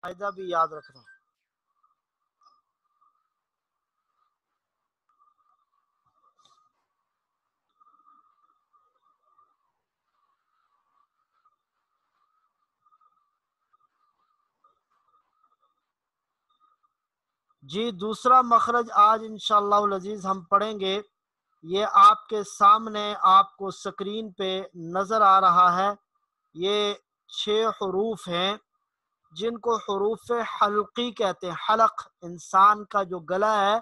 قاعدہ بھی یاد رکھنا۔ جی دوسرا مخرج آج انشاءاللہ العزیز ہم پڑھیں گے، یہ آپ کے سامنے آپ کو سکرین پہ نظر آ رہا ہے۔ یہ 6 حروف ہیں جن کو حروف حلقی کہتے ہیں۔ حلق انسان کا جو گلا ہے،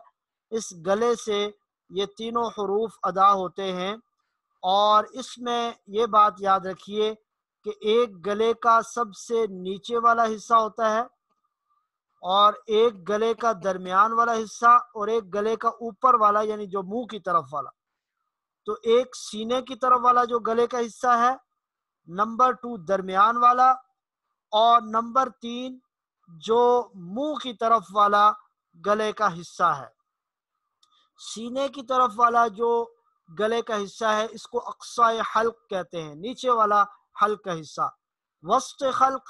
اس گلے سے یہ تینوں حروف ادا ہوتے ہیں۔ اور اس میں یہ بات یاد رکھیے کہ ایک گلے کا سب سے نیچے والا حصہ ہوتا ہے، اور ایک گلے کا درمیان والا حصہ، اور ایک گلے کا اوپر والا یعنی جو منہ کی طرف والا۔ تو ایک سینے کی طرف والا جو گلے کا حصہ ہے، نمبر 2 درمیان والا، اور نمبر 3 جو منہ کی طرف والا گلے کا حصہ ہے۔ سینے کی طرف والا جو گلے کا حصہ ہے اس کو اقصائے حلق کہتے ہیں، نیچے والا حلق کا حصہ۔ وسط حلق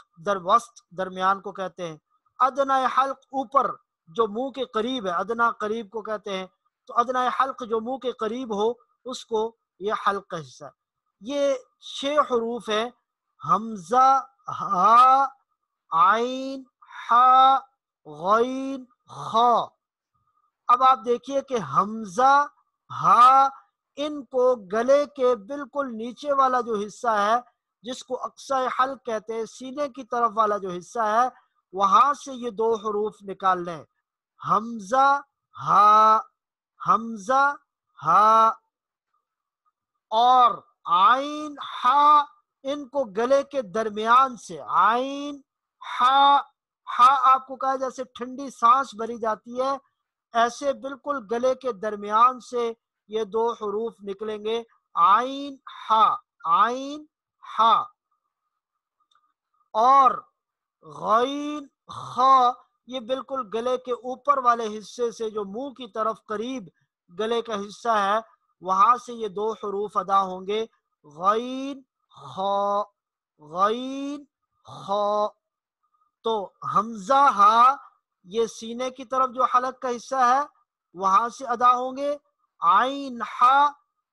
وسط درمیان کو کہتے ہیں۔ ادنا حلق اوپر جو منہ کے قریب ہے، ادنا قریب کو کہتے ہیں۔ تو ادنا حلق جو منہ کے قریب ہو اس کو یہ حلق کا حصہ ہے۔ یہ 6 حروف ہیں، حمزہ، ہا، عین، حا، غین، خا۔ اب آپ دیکھیے کہ حمزہ، ہا، ان کو گلے کے بالکل نیچے والا جو حصہ ہے جس کو اقصائے حلق کہتے ہیں، سینے کی طرف والا جو حصہ ہے، وہاں سے یہ 2 حروف نکال لیں، حمزہ، ہا، حمزہ، ہا، اور عین، ہا، ان کو گلے کے درمیان سے عین، ہا، ہا آپ کو کہا جیسے ٹھنڈی سانس بھری جاتی ہے، ایسے بالکل گلے کے درمیان سے یہ 2 حروف نکلیں گے، عین، ہا، عین، ہا۔ اور غین، خا، یہ بالکل گلے کے اوپر والے حصے سے جو منہ کی طرف قریب گلے کا حصہ ہے وہاں سے یہ 2 حروف ادا ہوں گے، غین، خا، غین، خا۔ تو حمزہ، ہا یہ سینے کی طرف جو حلق کا حصہ ہے وہاں سے ادا ہوں گے، عین، ہا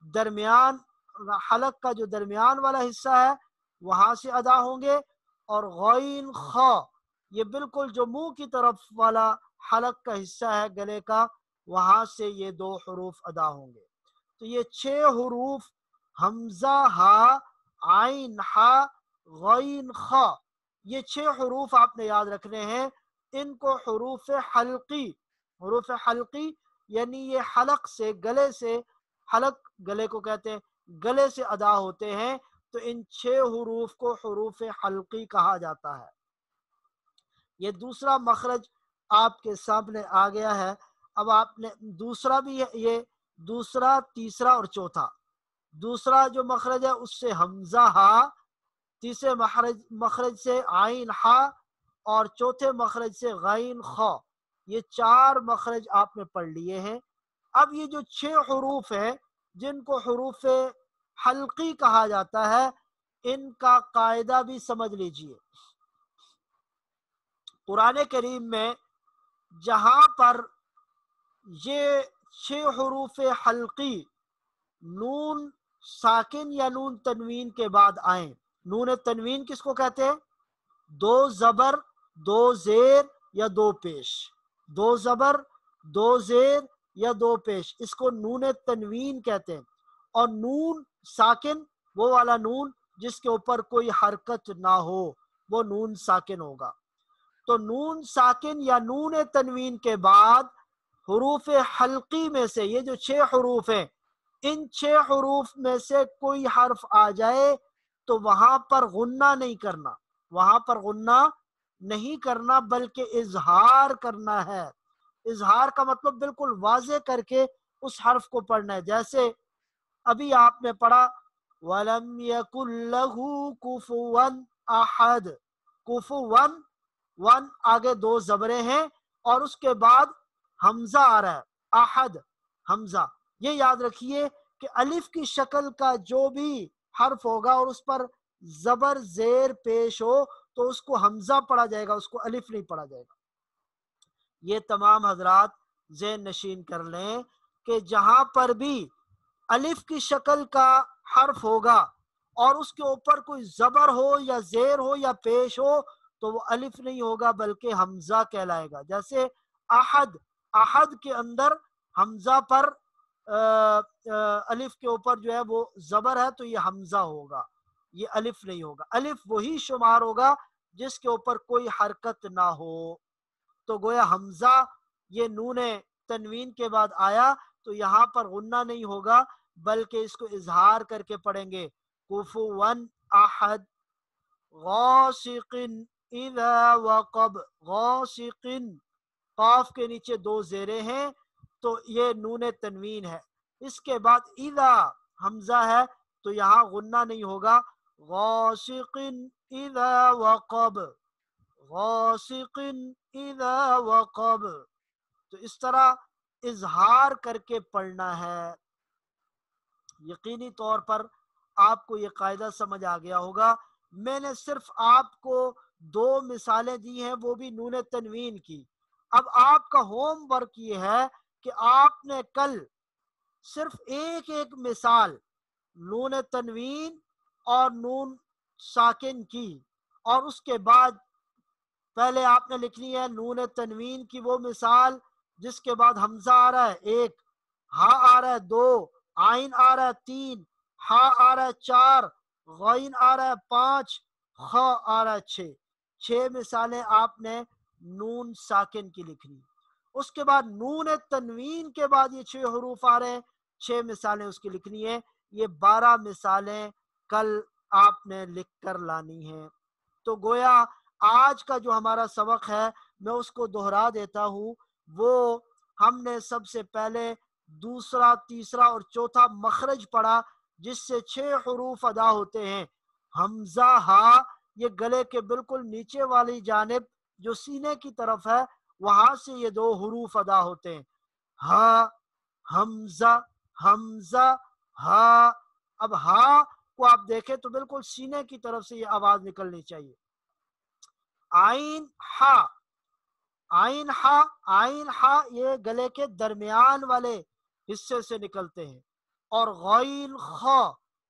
درمیان حلق کا جو درمیان والا حصہ ہے وہاں سے ادا ہوں گے، اور غین، خا یہ بالکل جو منہ کی طرف والا حلق کا حصہ ہے گلے کا وہاں سے یہ 2 حروف ادا ہوں گے۔ تو یہ 6 حروف حمزہ، ہا، عین، ہا، غین، خا، یہ 6 حروف آپ نے یاد رکھنے ہیں۔ ان کو حروف حلقی یعنی یہ حلق سے گلے سے، حلق گلے کو کہتے ہیں، گلے سے ادا ہوتے ہیں، تو ان 6 حروف کو حروف حلقی کہا جاتا ہے۔ یہ دوسرا مخرج آپ کے سامنے آ گیا ہے۔ اب آپ نے دوسرا بھی یہ دوسرا، تیسرا اور چوتھا، دوسرا جو مخرج ہے اس سے حمزہ، ہا، تیسرے مخرج سے عین، ہا، اور چوتھے مخرج سے غین، خا۔ یہ 4 مخرج آپ نے پڑھ لیے ہیں۔ اب یہ جو 6 حروف ہیں جن کو حروف حلقی کہا جاتا ہے، ان کا قاعدہ بھی سمجھ لیجئے۔ قرآن کریم میں جہاں پر یہ 6 حروف حلقی نون ساکن یا نون تنوین کے بعد آئیں، نون تنوین کس کو کہتے ہیں؟ 2 زبر 2 زیر یا 2 پیش، 2 زبر 2 زیر یا 2 پیش، اس کو نون تنوین کہتے ہیں۔ اور نون ساکن وہ والا نون جس کے اوپر کوئی حرکت نہ ہو، وہ نون ساکن ہوگا۔ تو نون ساکن یا نون تنوین کے بعد حروف حلقی میں سے یہ جو 6 حروف ہیں، ان 6 حروف میں سے کوئی حرف آ جائے تو وہاں پر غنہ نہیں کرنا، وہاں پر غنہ نہیں کرنا بلکہ اظہار کرنا ہے۔ اظہار کا مطلب بالکل واضح کر کے اس حرف کو پڑھنا ہے، جیسے ابھی آپ نے پڑھا وَلَمْ يَكُنْ لَهُ كُفُوًا أَحَدٌ، کفوًا، ون آگے 2 زبریں ہیں اور اس کے بعد حمزہ آ رہا ہے، احد، حمزہ۔ یہ یاد رکھیے کہ الف کی شکل کا جو بھی حرف ہوگا اور اس پر زبر زیر پیش ہو تو اس کو حمزہ پڑھا جائے گا، اس کو الف نہیں پڑھا جائے گا۔ یہ تمام حضرات ذہن نشین کر لیں کہ جہاں پر بھی الف کی شکل کا حرف ہوگا اور اس کے اوپر کوئی زبر ہو یا زیر ہو یا پیش ہو تو وہ الف نہیں ہوگا بلکہ حمزہ کہلائے گا۔ جیسے احد، احد کے اندر حمزہ پر الف کے اوپر جو ہے وہ زبر ہے تو یہ حمزہ ہوگا، یہ الف نہیں ہوگا۔ الف وہی شمار ہوگا جس کے اوپر کوئی حرکت نہ ہو۔ تو گویا حمزہ یہ نون تنوین کے بعد آیا تو یہاں پر غنہ نہیں ہوگا بلکہ اس کو اظہار کر کے پڑھیں گے، کفوا احد، غاسق اذا وقب، غاسق، قاف کے نیچے دو زیریں ہیں تو یہ نون تنوین ہے۔ اس کے بعد اذا حمزہ ہے تو یہاں غنہ نہیں ہوگا، غاسق اذا وقب، غاسق اذا وقب۔ تو اس طرح اظہار کر کے پڑھنا ہے۔ یقینی طور پر آپ کو یہ قاعدہ سمجھ آ گیا ہوگا۔ میں نے صرف آپ کو دو مثالیں دی ہیں، وہ بھی نون تنوین کی۔ اب آپ کا ہوم ورک یہ ہے کہ آپ نے کل صرف ایک ایک مثال نون تنوین اور نون ساکن کی، اور اس کے بعد پہلے آپ نے لکھنی ہے نون تنوین کی وہ مثال جس کے بعد حمزہ آ رہا ہے ایک، ہاں آ رہا ہے دو، آئین آ رہا ہے تین، ہاں آ رہا ہے چار، غین آ رہا ہے پانچ، خا آ رہا ہے چھ۔ چھ مثالیں آپ نے نون ساکن کی لکھنی۔ اس کے بعد نون تنوین کے بعد یہ 6 حروف آ رہے ہیں، 6 مثالیں اس کی لکھنی ہے۔ یہ 12 مثالیں کل آپ نے لکھ کر لانی ہیں۔ تو گویا آج کا جو ہمارا سبق ہے میں اس کو دہرا دیتا ہوں۔ وہ ہم نے سب سے پہلے دوسرا، تیسرا اور چوتھا مخرج پڑھا جس سے 6 حروف ادا ہوتے ہیں۔ حمزہ ہا، یہ گلے کے بالکل نیچے والی جانب جو سینے کی طرف ہے وہاں سے یہ 2 حروف ادا ہوتے ہیں، ہا، حمزہ، حمزہ، ہا۔ اب ہا کو آپ دیکھیں تو بالکل سینے کی طرف سے یہ آواز نکلنی چاہیے۔ آئین ہا، آئین ہا، آئین ہا یہ گلے کے درمیان والے حصے سے نکلتے ہیں، اور غین خا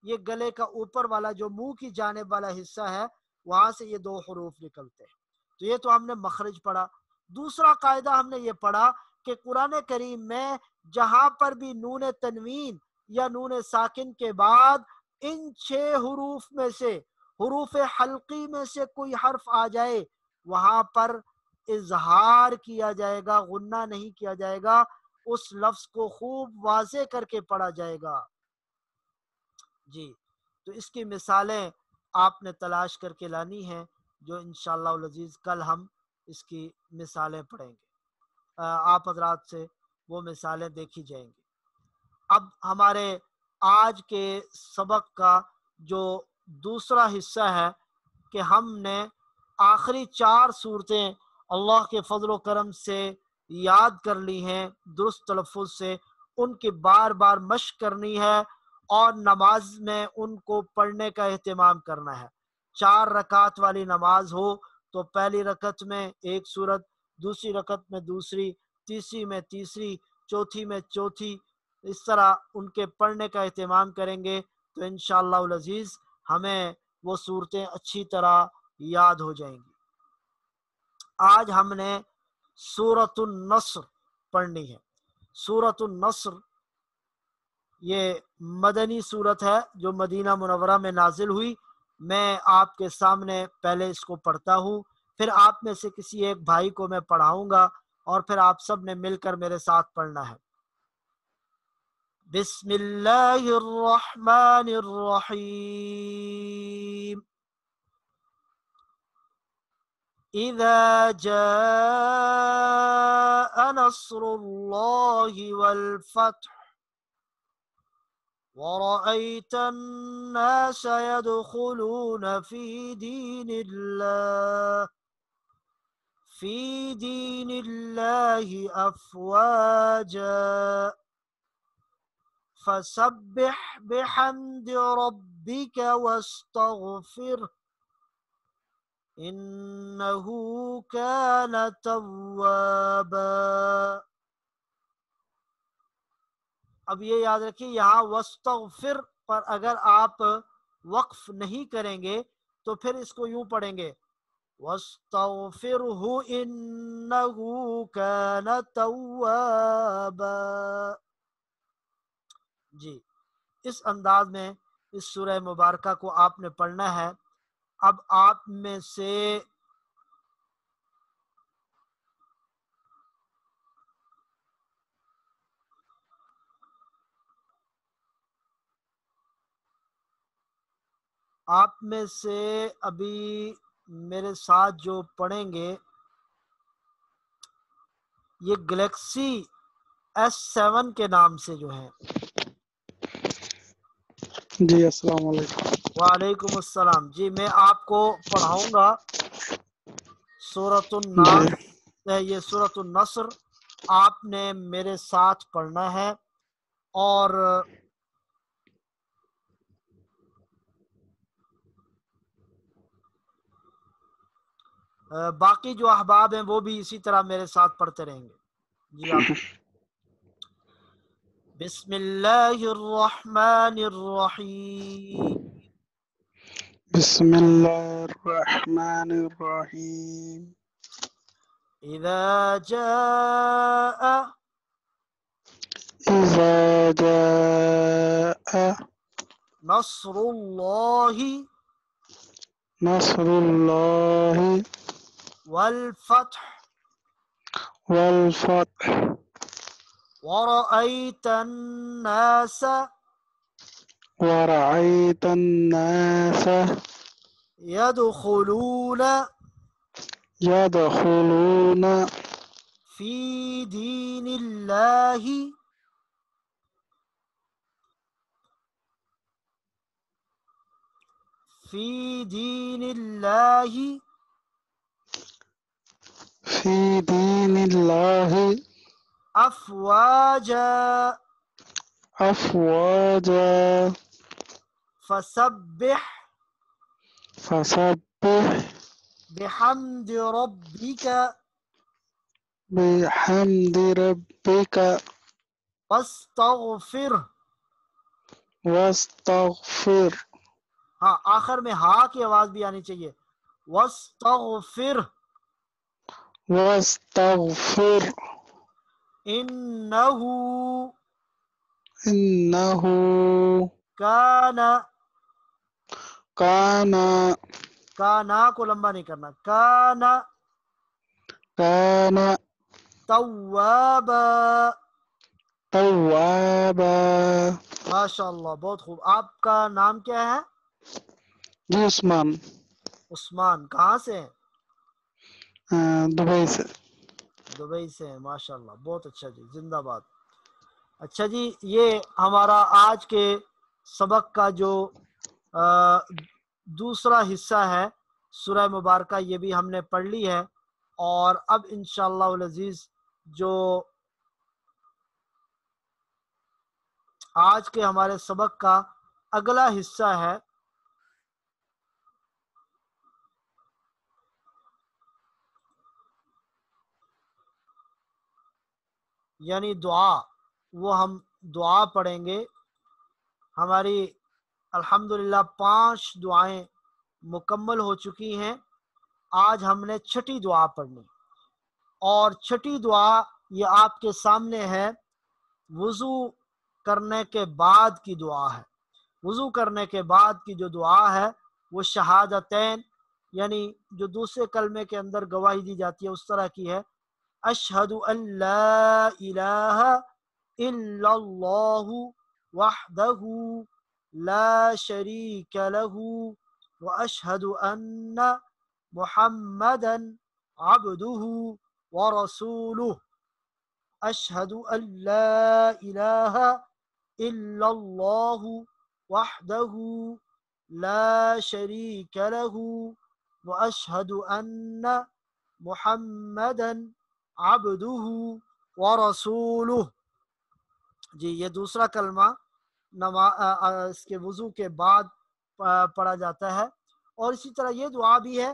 یہ گلے کا اوپر والا جو منہ کی جانب والا حصہ ہے وہاں سے یہ 2 حروف نکلتے ہیں۔ تو یہ تو ہم نے مخرج پڑھا۔ دوسرا قاعدہ ہم نے یہ پڑھا کہ قرآن کریم میں جہاں پر بھی نون تنوین یا نون ساکن کے بعد ان 6 حروف میں سے، حروف حلقی میں سے کوئی حرف آ جائے وہاں پر اظہار کیا جائے گا، غنہ نہیں کیا جائے گا، اس لفظ کو خوب واضح کر کے پڑھا جائے گا۔ جی، تو اس کی مثالیں آپ نے تلاش کر کے لانی ہیں جو انشاءاللہ العزیز کل ہم اس کی مثالیں پڑھیں گے۔ آپ حضرات سے وہ مثالیں دیکھی جائیں گی۔ اب ہمارے آج کے سبق کا جو دوسرا حصہ ہے کہ ہم نے آخری 4 صورتیں اللہ کے فضل و کرم سے یاد کر لی ہیں درست تلفظ سے، ان کی بار بار مشق کرنی ہے اور نماز میں ان کو پڑھنے کا اہتمام کرنا ہے۔ 4 رکعت والی نماز ہو تو پہلی رکعت میں ایک سورت، دوسری رکعت میں دوسری، تیسری میں تیسری، چوتھی میں چوتھی، اس طرح ان کے پڑھنے کا اہتمام کریں گے تو انشاءاللہ العزیز ہمیں وہ صورتیں اچھی طرح یاد ہو جائیں گی۔ آج ہم نے سورۃ النصر پڑھنی ہے۔ سورۃ النصر یہ مدنی صورت ہے جو مدینہ منورہ میں نازل ہوئی۔ میں آپ کے سامنے پہلے اس کو پڑھتا ہوں، پھر آپ میں سے کسی ایک بھائی کو میں پڑھاؤں گا اور پھر آپ سب نے مل کر میرے ساتھ پڑھنا ہے۔ بسم اللہ الرحمن الرحیم۔ اذا جاء نصر اللہ والفتح ورأيت الناس يدخلون في دين الله أفواجا فسبح بحمد ربك واستغفره إنه كان توابا. اب یہ یاد رکھیے یہاں واستغفر پر اگر آپ وقف نہیں کریں گے تو پھر اس کو یوں پڑھیں گے واستغفرہ انہ کان توابا. جی اس انداز میں اس سورہ مبارکہ کو آپ نے پڑھنا ہے. اب آپ میں سے ابھی میرے ساتھ جو پڑھیں گے یہ گلیکسی S7 کے نام سے جو ہے. جی السلام علیکم. وعلیکم السلام. جی میں آپ کو پڑھاؤں گا سورۃ جی الناس. یہ سورۃ النصر آپ نے میرے ساتھ پڑھنا ہے اور باقی جو احباب ہیں وہ بھی اسی طرح میرے ساتھ پڑھتے رہیں گے. جی آپ بسم اللہ الرحمن الرحیم. بسم اللہ الرحمن الرحیم. اذا جاء اذا جاء نصر اللہ نصر اللہ والفتح والفتح ورأيت الناس ورأيت الناس يدخلون يدخلون في دين الله في دين الله في دين الله أفواجا أفواجا فسبح فسبح بحمد ربك بحمد ربك واستغفره. واستغفر. ہاں آخر میں ہا کی آواز بھی آنی چاہیے. واستغفر واستغفر انه إنه كان كان کانا کو لمبا نہیں کرنا. كان توابا. توابا. ماشاء اللہ بہت خوب. آپ کا نام کیا ہے؟ جی عثمان. عثمان. کہاں سے ہیں؟ دبئی سے. دبئی سے ہیں. ماشاء اللہ بہت اچھا جی. زندہ باد. اچھا جی یہ ہمارا آج کے سبق کا جو دوسرا حصہ ہے سورہ مبارکہ یہ بھی ہم نے پڑھ لی ہے اور اب انشاءاللہ العزیز جو آج کے ہمارے سبق کا اگلا حصہ ہے یعنی دعا. وہ ہم دعا پڑھیں گے. ہماری الحمدللہ 5 دعائیں مکمل ہو چکی ہیں. آج ہم نے چھٹی دعا پڑھنی اور چھٹی دعا یہ آپ کے سامنے ہے. وضو کرنے کے بعد کی دعا ہے. وضو کرنے کے بعد کی جو دعا ہے وہ شہادتین یعنی جو دوسرے کلمے کے اندر گواہی دی جاتی ہے اس طرح کی ہے. اشہد ان لا الہ الا اللہ وحدہ لا شریک لہ واشہد ان محمدا عبدہ ورسولہ. اشہد ان لا الہ الا اللہ وحدہ لا شریک لہ واشہد ان محمدا عبدہ ورسولہ. جی یہ دوسرا کلمہ اس کے وضو کے بعد پڑھا جاتا ہے. اور اسی طرح یہ دعا بھی ہے